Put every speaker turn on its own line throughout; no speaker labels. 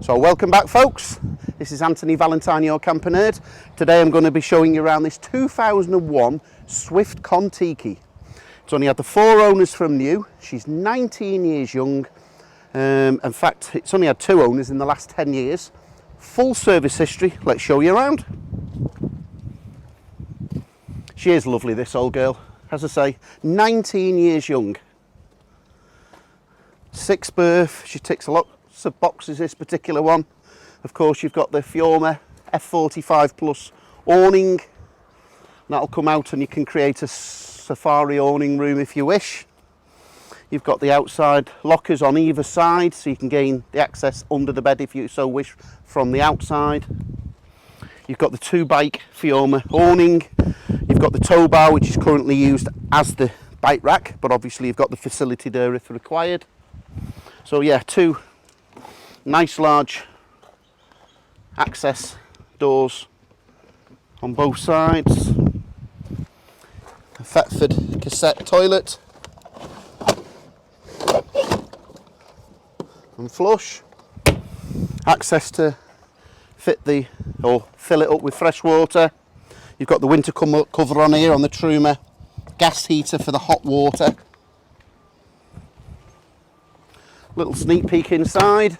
So welcome back, folks. This is Anthony Valentine, your camper nerd. Today I'm going to be showing you around this 2001 Swift Kontiki. It's only had the 4 owners from new. She's 19 years young. In fact, it's only had 2 owners in the last 10 years. Full service history. Let's show you around. She is lovely, this old girl. As I say, 19 years young. 6th birth. She ticks a lot of boxes, this particular one. Of course, you've got the Fiorma F45 Plus awning. That'll come out and you can create a safari awning room if you wish. You've got the outside lockers on either side, so you can gain the access under the bed if you so wish from the outside. You've got the 2-bike Fiorma awning. You've got the tow bar, which is currently used as the bike rack, but obviously you've got the facility there if required. So yeah, 2 nice large access doors on both sides. A Thetford cassette toilet and flush. Access to fit the or fill it up with fresh water. You've got the winter cover on here on the Truma, gas heater for the hot water. Little sneak peek inside.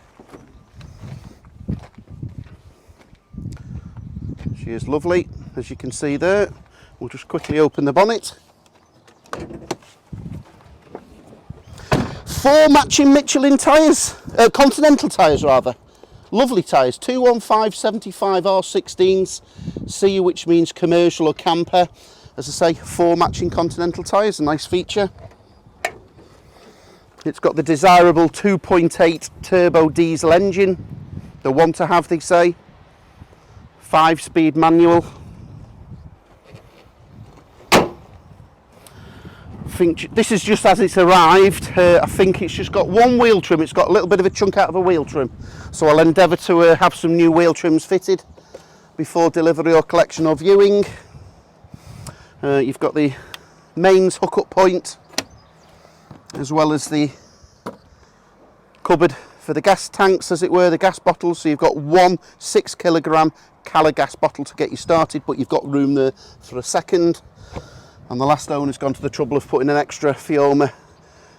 She is lovely, as you can see there. We'll just quickly open the bonnet. 4 matching Michelin tyres, Continental tyres rather. Lovely tyres, 215/75 R16s, C, which means commercial or camper. As I say, 4 matching Continental tyres, a nice feature. It's got the desirable 2.8 turbo diesel engine, the one to have, they say. 5-speed manual. I think this is just as it's arrived. I think it's just got 1 wheel trim. It's got a little bit of a chunk out of a wheel trim, so I'll endeavour to have some new wheel trims fitted before delivery or collection or viewing. You've got the mains hookup point, as well as the cupboard for the gas tanks, as it were, the gas bottles. So you've got 1 6-kilogram Cala gas bottle to get you started, but you've got room there for a second. And the last owner's gone to the trouble of putting an extra Fiorma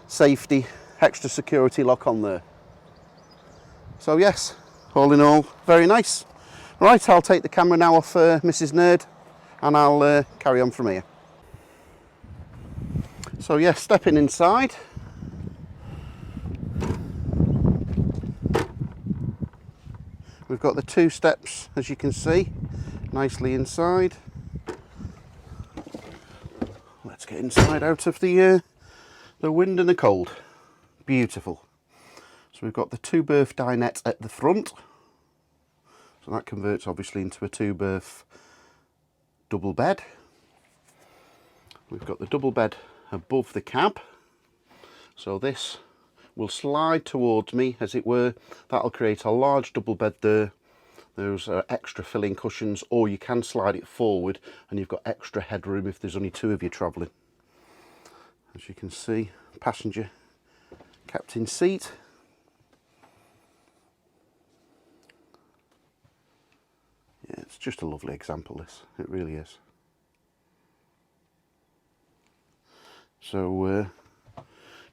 safety, extra security lock on there. So yes, all in all, very nice. Right, I'll take the camera now off Mrs. Nerd and I'll carry on from here. So yes, stepping inside. We've got the 2 steps, as you can see, nicely inside. Let's get inside out of the wind and the cold. Beautiful. So we've got the 2-berth dinette at the front. So that converts obviously into a 2-berth double bed. We've got the double bed above the cab. So this will slide towards me, as it were. That'll create a large double bed there. Those are extra filling cushions, or you can slide it forward and you've got extra headroom if there's only 2 of you travelling. As you can see, passenger captain seat. Yeah, it's just a lovely example, this. It really is. So,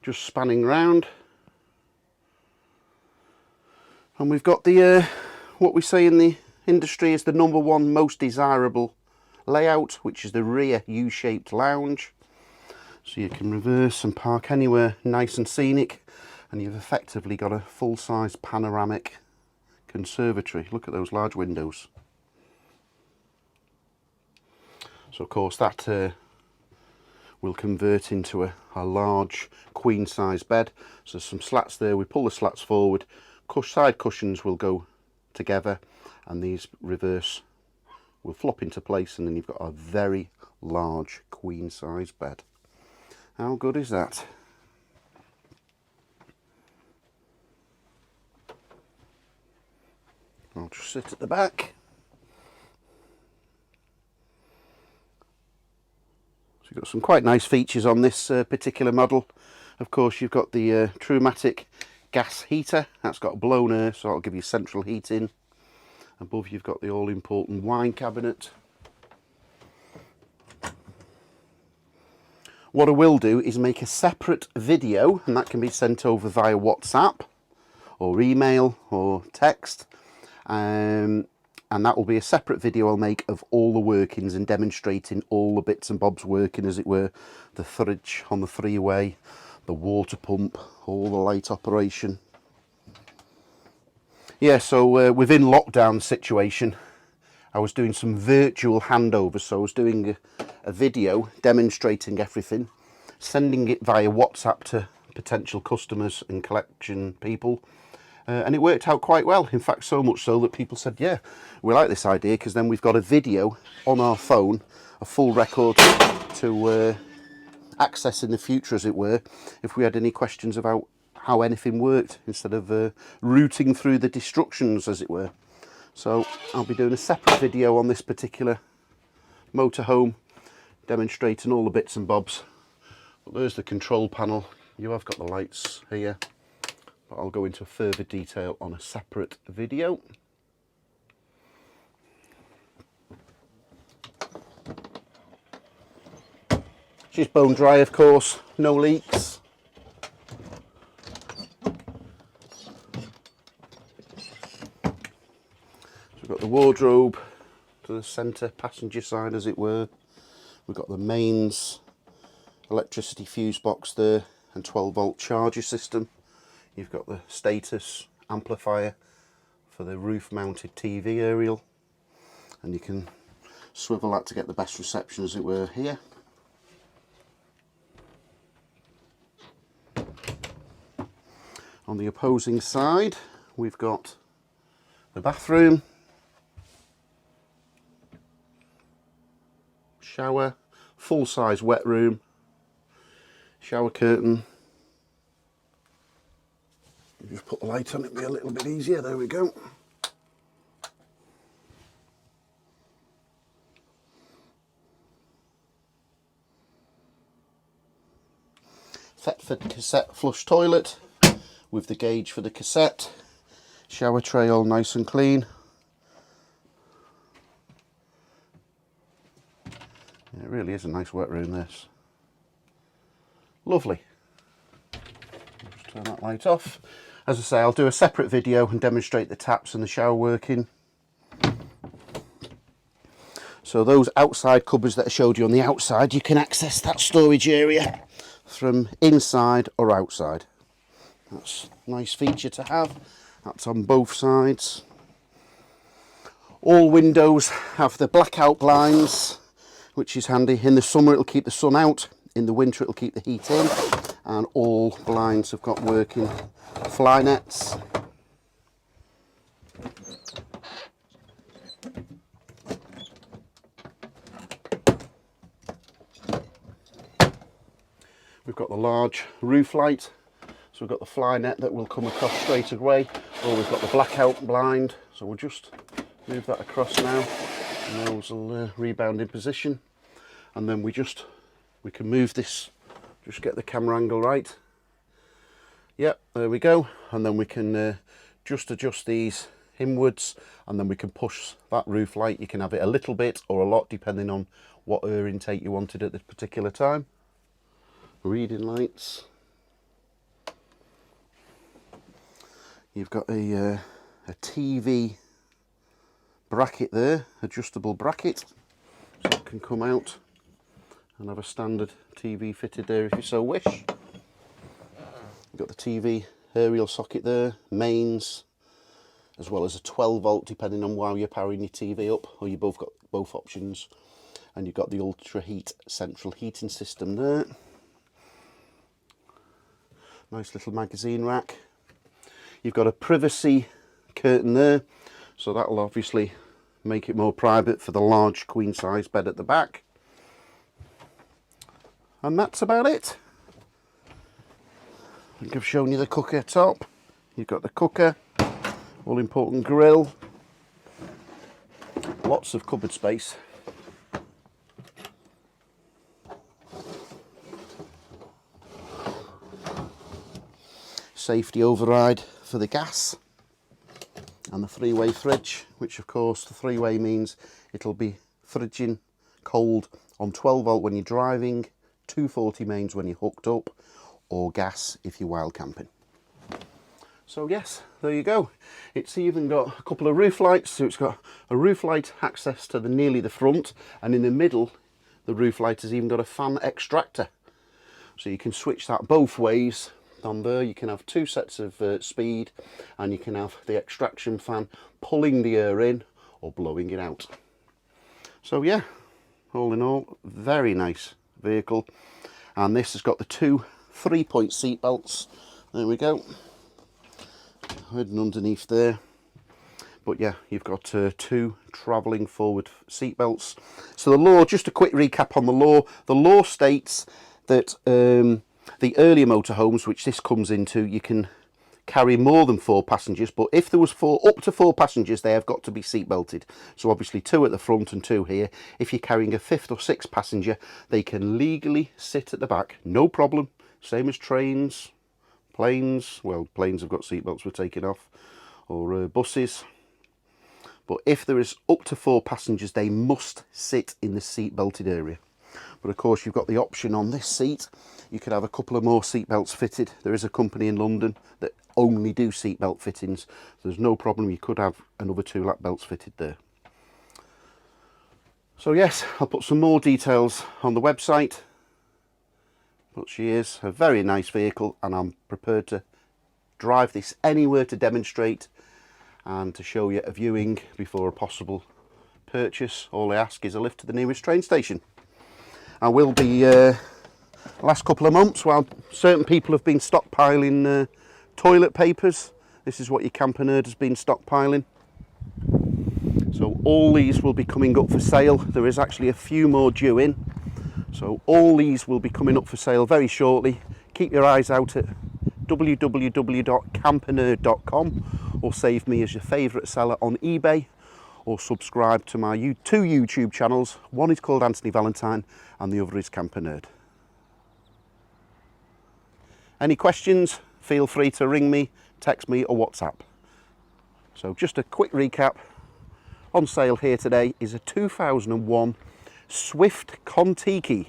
just spanning round. And we've got the what we say in the industry is the #1 most desirable layout, which is the rear U-shaped lounge. So you can reverse and park anywhere nice and scenic, and you've effectively got a full-size panoramic conservatory. Look at those large windows. So of course that will convert into a large queen-size bed. So there's some slats there. We pull the slats forward. Side cushions will go together, and these reverse will flop into place, and then you've got a very large queen-size bed. How good is that? I'll just sit at the back. So you've got some quite nice features on this particular model. Of course, you've got the Trumatic gas heater. That's got blown air, so that'll give you central heating. Above you've got the all-important wine cabinet. What I will do is make a separate video, and that can be sent over via WhatsApp or email or text. And that will be a separate video I'll make of all the workings and demonstrating all the bits and bobs working, as it were. The fridge on the three-way, the water pump, all the light operation. Yeah, so within lockdown situation, I was doing some virtual handovers. So I was doing a video demonstrating everything, sending it via WhatsApp to potential customers and collection people. And it worked out quite well. In fact, so much so that people said, yeah, we like this idea, because then we've got a video on our phone, a full record to access in the future, as it were, if we had any questions about how anything worked, instead of rooting through the destructions, as it were. So I'll be doing a separate video on this particular motorhome, demonstrating all the bits and bobs. But there's the control panel. You have got the lights here, but I'll go into further detail on a separate video. She's bone dry, of course, no leaks. We've got the wardrobe to the centre passenger side, as it were. We've got the mains electricity fuse box there and 12-volt charger system. You've got the status amplifier for the roof mounted TV aerial, and you can swivel that to get the best reception, as it were, here. On the opposing side, we've got the bathroom, shower, full-size wet room, shower curtain. Just put the light on, it'll be a little bit easier. There we go. Thetford cassette flush toilet with the gauge for the cassette. Shower tray all nice and clean. Yeah, it really is a nice wet room, this. Lovely. Just turn that light off. As I say, I'll do a separate video and demonstrate the taps and the shower working. So those outside cupboards that I showed you on the outside, you can access that storage area from inside or outside. That's a nice feature to have. That's on both sides. All windows have the blackout blinds, which is handy. In the summer it'll keep the sun out, in the winter it'll keep the heat in, and all blinds have got working fly nets. We've got the large roof light, so we've got the fly net that will come across straight away, or we've got the blackout blind, so we'll just move that across now, and those will rebound in position, and then we can move this, just get the camera angle right. Yep, there we go, and then we can just adjust these inwards, and then we can push that roof light. You can have it a little bit or a lot depending on what air intake you wanted at this particular time. Reading lights. You've got a TV bracket there, adjustable bracket, so it can come out and have a standard TV fitted there if you so wish. You've got the TV aerial socket there, mains, as well as a 12-volt depending on how you're powering your TV up, or you both got both options. And you've got the ultra heat central heating system there. Nice little magazine rack. You've got a privacy curtain there, so that'll obviously make it more private for the large queen size bed at the back. And that's about it. I think I've shown you the cooker top. You've got the cooker, all important grill, lots of cupboard space. safety override for the gas, and the 3-way fridge, which of course the 3-way means it'll be fridging cold on 12 volt when you're driving, 240 mains when you're hooked up, or gas if you're wild camping. So yes, there you go. It's even got a couple of roof lights, so it's got a roof light access to nearly the front, and in the middle the roof light has even got a fan extractor, so you can switch that both ways. On there you can have 2 sets of speed, and you can have the extraction fan pulling the air in or blowing it out. So yeah, all in all, very nice vehicle. And this has got the 2 3-point seat belts. There we go, hidden underneath there. But yeah, you've got 2 travelling forward seat belts. So the law, just a quick recap on the law. The law states that the earlier motorhomes, which this comes into, you can carry more than 4 passengers, but if there was up to 4 passengers, they have got to be seat belted. So obviously 2 at the front and 2 here. If you're carrying a 5th or 6th passenger, they can legally sit at the back, no problem. Same as trains, planes. Well, planes have got seat belts we're taking off, or buses. But if there is up to 4 passengers, they must sit in the seat belted area. But of course, you've got the option on this seat. You could have a couple of more seat belts fitted. There is a company in London that only do seat belt fittings. So there's no problem. You could have another 2 lap belts fitted there. So yes, I'll put some more details on the website. But she is a very nice vehicle, and I'm prepared to drive this anywhere to demonstrate and to show you a viewing before a possible purchase. All I ask is a lift to the nearest train station. I will be, last couple of months, while certain people have been stockpiling toilet papers, this is what your camper nerd has been stockpiling. So all these will be coming up for sale. There is actually a few more due in. So all these will be coming up for sale very shortly. Keep your eyes out at www.campernerd.com, or save me as your favourite seller on eBay, or subscribe to my 2 YouTube channels. One is called Anthony Valentine and the other is Camper Nerd. Any questions? Feel free to ring me, text me or WhatsApp. So just a quick recap. On sale here today is a 2001 Swift Kontiki.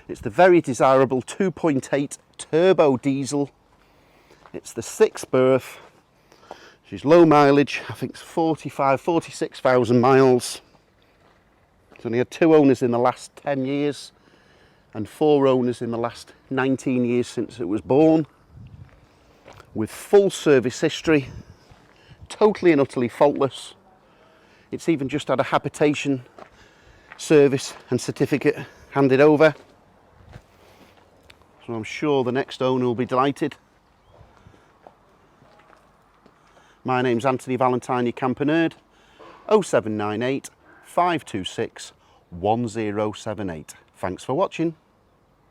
It's the very desirable 2.8 turbo diesel. It's the 6th berth. She's low mileage, I think it's 46,000 miles. It's only had 2 owners in the last 10 years and 4 owners in the last 19 years since it was born. With full service history, totally and utterly faultless. It's even just had a habitation service and certificate handed over. So I'm sure the next owner will be delighted. My name's Anthony Valentine, your Camper Nerd. 0798 526 1078. Thanks for watching.